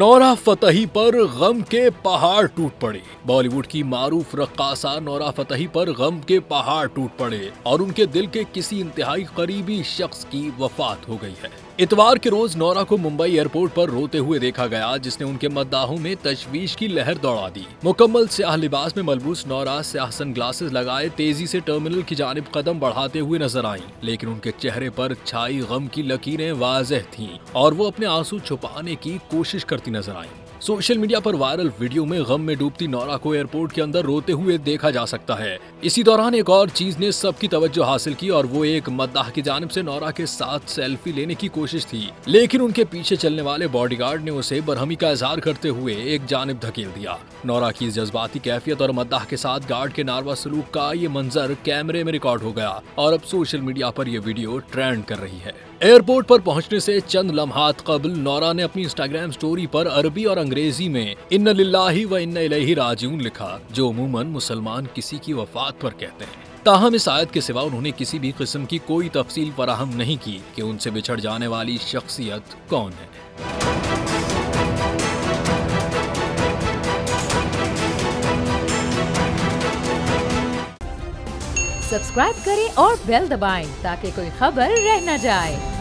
Nora Fatehi पर गम के पहाड़ टूट पड़े। बॉलीवुड की मारूफ रक्कासा नोरा फतेही पर गम के पहाड़ टूट पड़े और उनके दिल के किसी इंतहाई करीबी शख्स की वफात हो गई है। इतवार के रोज नोरा को मुंबई एयरपोर्ट पर रोते हुए देखा गया, जिसने उनके मद्दाहों में तशवीश की लहर दौड़ा दी। मुकम्मल स्याह लिबास में मलबूस नोरा स्याह सनग्लासेस लगाए तेजी से टर्मिनल की जानिब कदम बढ़ाते हुए नजर आईं, लेकिन उनके चेहरे पर छाई गम की लकीरें वाज़ेह थीं और वो अपने आंसू छुपाने की कोशिश करती नजर आईं। सोशल मीडिया पर वायरल वीडियो में गम में डूबती नोरा को एयरपोर्ट के अंदर रोते हुए देखा जा सकता है। इसी दौरान एक और चीज ने सबकी तवज्जो हासिल की और वो एक मद्दाह की जानिब से नोरा के साथ सेल्फी लेने की कोशिश थी, लेकिन उनके पीछे चलने वाले बॉडीगार्ड ने उसे बरहमी का इजहार करते हुए एक जानिब धकेल दिया। नोरा की जज्बाती कैफियत और मद्दाह के साथ गार्ड के नारवा सलूक का ये मंजर कैमरे में रिकॉर्ड हो गया और अब सोशल मीडिया पर यह वीडियो ट्रेंड कर रही है। एयरपोर्ट पर पहुंचने से चंद लम्हात कबल नोरा ने अपनी इंस्टाग्राम स्टोरी पर अरबी और अंग्रेजी में इन्ना लिल्लाहि व इन्ना इलैहि राजिऊन लिखा, जो अमूमन मुसलमान किसी की वफात पर कहते हैं। ताहम इस आयत के सिवा उन्होंने किसी भी किस्म की कोई तफसील फराहम नहीं की कि उनसे बिछड़ जाने वाली शख्सियत कौन है। सब्सक्राइब करें और बेल दबाएं ताकि कोई खबर रह न जाए।